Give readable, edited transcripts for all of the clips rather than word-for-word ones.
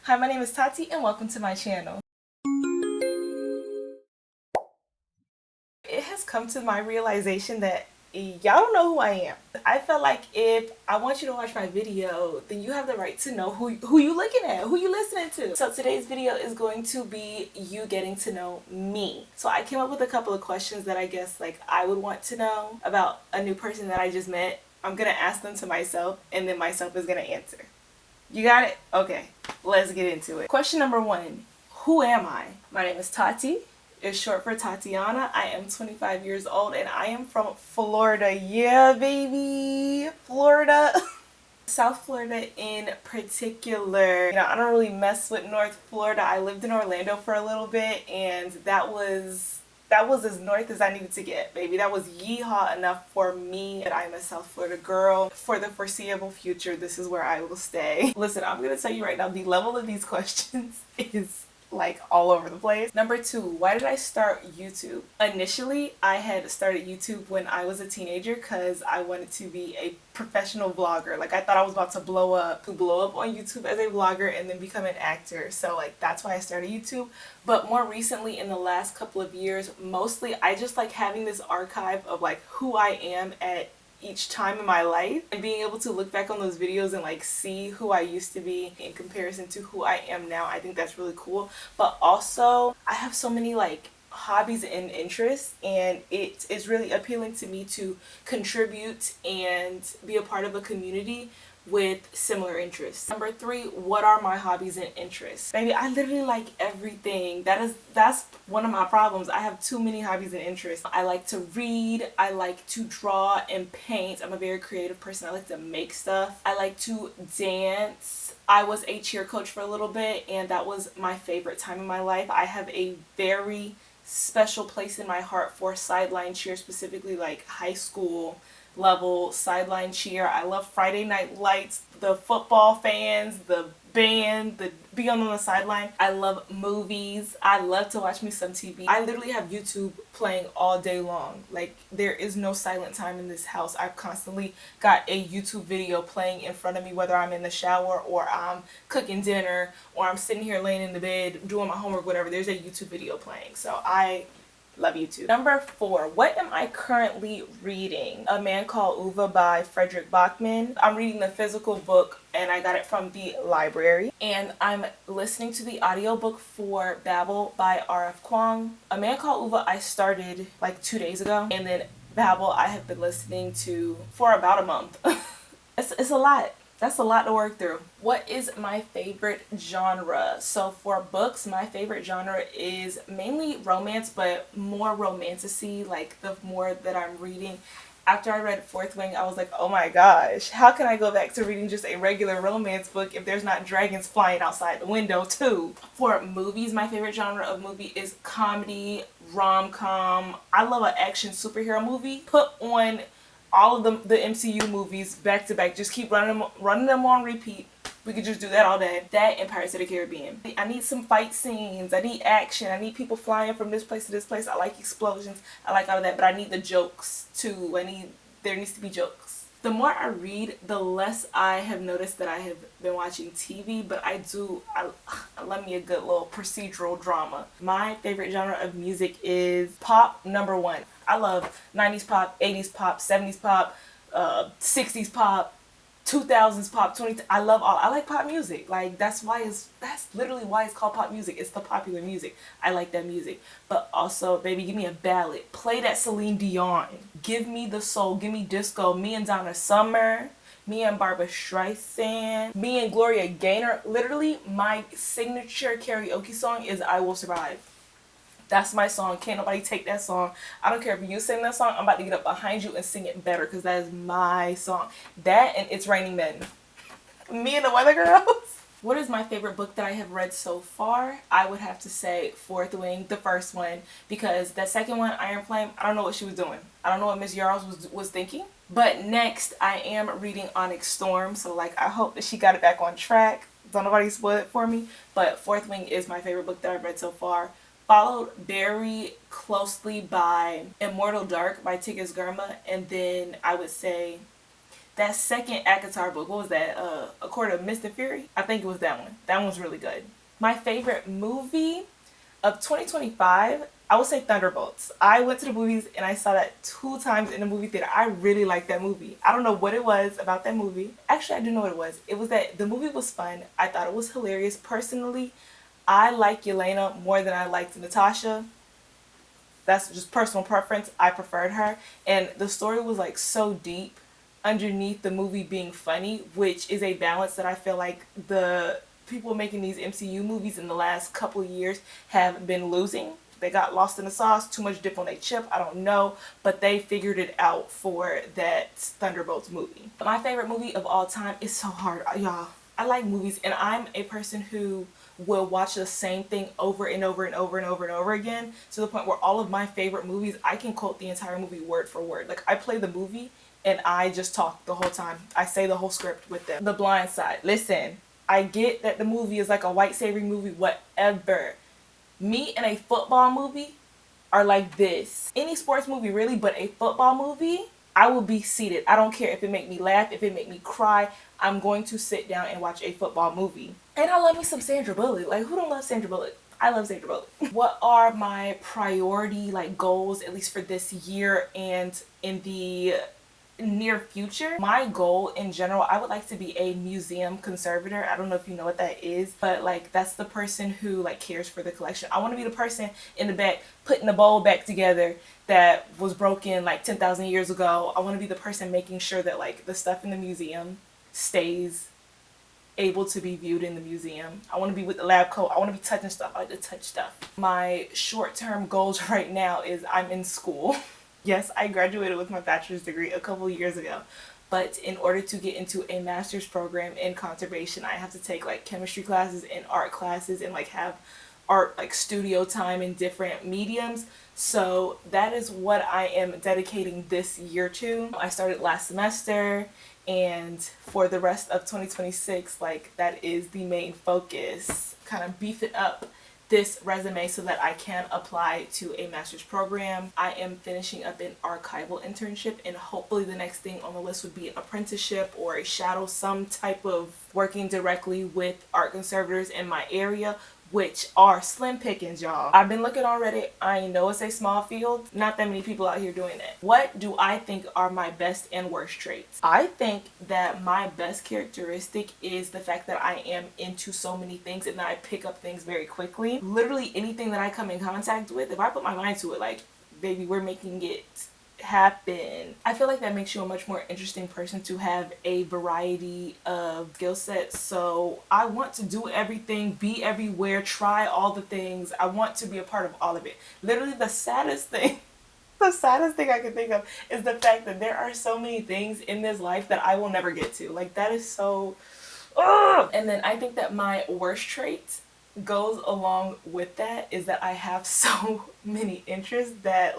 Hi, my name is Tati and welcome to my channel. It has come to my realization that y'all don't know who I am. I felt like if I want you to watch my video, then you have the right to know who you looking at, who you listening to. So today's video is going to be you getting to know me. So I came up with a couple of questions that I guess like I would want to know about a new person that I just met. I'm gonna ask them to myself and then myself is gonna answer. You got it? Okay, let's get into it. Question number 1, who am I? My name is Tati. It's short for Tatiana. I am 25 years old and I am from Florida. Yeah, baby, Florida. South Florida in particular. I don't really mess with North Florida. I lived in Orlando for a little bit and that was as north as I needed to get, baby. That was yeehaw enough for me. That I'm a South Florida girl. For the foreseeable future, this is where I will stay. Listen, I'm gonna tell you right now, the level of these questions is like all over the place. Number 2, why did I start YouTube? Initially, I had started YouTube when I was a teenager because I wanted to be a professional vlogger. Like I thought I was about to blow up on YouTube as a vlogger and then become an actor. So like that's why I started YouTube. But more recently, in the last couple of years, mostly I just like having this archive of like who I am at each time in my life and being able to look back on those videos and like see who I used to be in comparison to who I am now. I think that's really cool. But also I have so many like hobbies and interests and it is really appealing to me to contribute and be a part of a community with similar interests. Number 3, what are my hobbies and interests? Baby, I literally like everything. That's one of my problems. I have too many hobbies and interests. I like to read, I like to draw and paint. I'm a very creative person. I like to make stuff. I like to dance. I was a cheer coach for a little bit and that was my favorite time in my life. I have a very special place in my heart for sideline cheer, specifically like high school level sideline cheer. I love Friday Night Lights, the football fans, the band, the being on the sideline. I love movies. I love to watch me some TV. I literally have YouTube playing all day long. Like there is no silent time in this house. I've constantly got a YouTube video playing in front of me, whether I'm in the shower or I'm cooking dinner or I'm sitting here laying in the bed doing my homework, whatever. There's a YouTube video playing. So I love YouTube. Number 4, what am I currently reading? A Man Called Uva by Frederick Bachman. I'm reading the physical book and I got it from the library. And I'm listening to the audiobook for Fable by R.F. Kuang. A Man Called Uva I started like 2 days ago. And then Fable I have been listening to for about a month. It's a lot. That's a lot to work through. What is my favorite genre? So for books, my favorite genre is mainly romance, but more romanticy, like the more that I'm reading. After I read Fourth Wing, I was like, oh my gosh, how can I go back to reading just a regular romance book if there's not dragons flying outside the window too? For movies, my favorite genre of movie is comedy, rom-com. I love an action superhero movie. Put on all of the MCU movies back to back. Just keep running them on repeat. We could just do that all day. That and Pirates of the Caribbean. I need some fight scenes. I need action. I need people flying from this place to this place. I like explosions. I like all of that, but I need the jokes too. There needs to be jokes. The more I read, the less I have noticed that I have been watching TV, but I love me a good little procedural drama. My favorite genre of music is pop, number 1. I love 90s pop, 80s pop, 70s pop, 60s pop, 2000s pop, I love all. I like pop music. Like that's literally why it's called pop music. It's the popular music. I like that music. But also, baby, give me a ballad. Play that Celine Dion. Give me the soul. Give me disco. Me and Donna Summer. Me and Barbara Streisand. Me and Gloria Gaynor. Literally, my signature karaoke song is I Will Survive. That's my song. Can't nobody take that song. I don't care if you sing that song. I'm about to get up behind you and sing it better because that is my song. That and It's Raining Men. Me and the Weather Girls. What is my favorite book that I have read so far? I would have to say Fourth Wing, the first one, because that second one, Iron Flame, I don't know what she was doing. I don't know what Miss Yarls was thinking. But next, I am reading Onyx Storm, so like I hope that she got it back on track. Don't nobody spoil it for me. But Fourth Wing is my favorite book that I've read so far. Followed very closely by Immortal Dark by Tigges Germa, and then I would say That second ACOTAR book, what was that? A Court of Mist and Fury? I think it was that one. That one was really good. My favorite movie of 2025, I would say Thunderbolts. I went to the movies and I saw that 2 times in the movie theater. I really liked that movie. I don't know what it was about that movie. Actually, I do know what it was. It was that the movie was fun. I thought it was hilarious. Personally, I like Yelena more than I liked Natasha. That's just personal preference. I preferred her. And the story was like so deep underneath the movie being funny, which is a balance that I feel like the people making these MCU movies in the last couple of years have been losing. They got lost in the sauce, too much dip on their chip, I don't know, but they figured it out for that Thunderbolts movie. My favorite movie of all time is so hard, y'all. I like movies, and I'm a person who will watch the same thing over and over and over and over and over again, to the point where all of my favorite movies, I can quote the entire movie word for word. Like, I play the movie and I just talk the whole time. I say the whole script with them. The Blind Side. Listen, I get that the movie is like a white savory movie, whatever. Me and a football movie are like this. Any sports movie really, but a football movie, I will be seated. I don't care if it make me laugh, if it make me cry. I'm going to sit down and watch a football movie. And I love me some Sandra Bullock. Like, who don't love Sandra Bullock? I love Sandra Bullock. What are my priority goals, at least for this year and in the near future? My goal in general, I would like to be a museum conservator. I don't know if you know what that is, but that's the person who cares for the collection. I want to be the person in the back putting the bowl back together that was broken 10,000 years ago. I want to be the person making sure that the stuff in the museum stays able to be viewed in the museum. I want to be with the lab coat. I want to be touching stuff. I like to touch stuff. My short-term goals right now is I'm in school. Yes, I graduated with my bachelor's degree a couple years ago, but in order to get into a master's program in conservation, I have to take chemistry classes and art classes and have art studio time in different mediums. So that is what I am dedicating this year to. I started last semester, and for the rest of 2026, that is the main focus. Kind of beef it up this resume so that I can apply to a master's program. I am finishing up an archival internship, and hopefully the next thing on the list would be an apprenticeship or a shadow, some type of working directly with art conservators in my area, which are slim pickings, y'all. I've been looking on Reddit. I know it's a small field. Not that many people out here doing that. What do I think are my best and worst traits? I think that my best characteristic is the fact that I am into so many things and that I pick up things very quickly. Literally anything that I come in contact with, if I put my mind to it, baby, we're making it happen. I feel like that makes you a much more interesting person to have a variety of skill sets. So I want to do everything, be everywhere, try all the things. I want to be a part of all of it. Literally the saddest thing I can think of is the fact that there are so many things in this life that I will never get to. That is so ugh. And then I think that my worst trait goes along with that is that I have so many interests that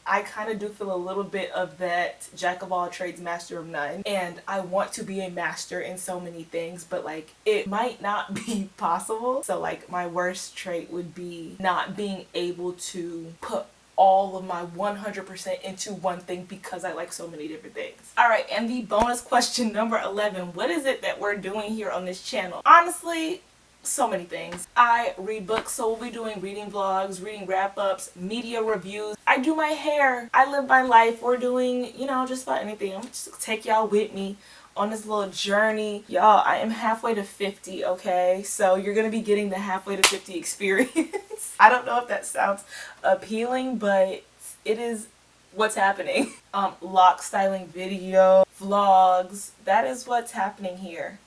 I kind of do feel a little bit of that jack of all trades, master of none, and I want to be a master in so many things, but it might not be possible. So my worst trait would be not being able to put all of my 100% into one thing because I like so many different things. Alright, and the bonus question number 11, what is it that we're doing here on this channel? Honestly, so many things. I read books, so we'll be doing reading vlogs, reading wrap-ups, media reviews. I do my hair. I live my life. We're doing, just about anything. I'm just take y'all with me on this little journey. Y'all, I am halfway to 50, okay? So you're gonna be getting the halfway to 50 experience. I don't know if that sounds appealing, but it is what's happening. Lock styling video, vlogs, that is what's happening here.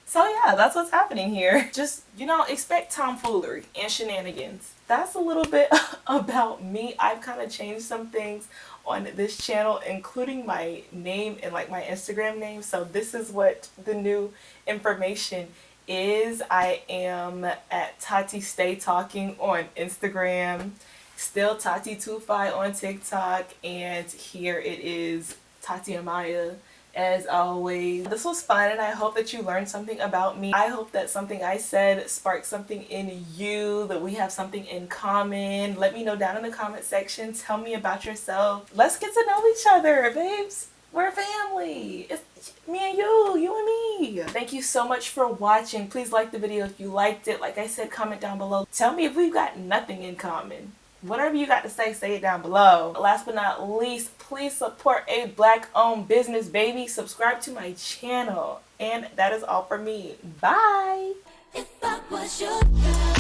So yeah, that's what's happening here. Just, expect tomfoolery and shenanigans. That's a little bit about me. I've kind of changed some things on this channel, including my name and my Instagram name. So this is what the new information is. I am at tatistaytalking on Instagram, still Tati25 on TikTok, and here it is, Tati Amiah. As always, this was fun, and I hope that you learned something about me. I hope that something I said sparked something in you, that we have something in common. Let me know down in the comment section. Tell me about yourself. Let's get to know each other, babes. We're a family. It's me and you and me. Thank you so much for watching. Please like the video if you liked it. Like I said, comment down below. Tell me if we've got nothing in common. Whatever you got to say it down below. Last but not least, please support a Black-owned business, baby. Subscribe to my channel. And that is all for me. Bye. If I was your girl.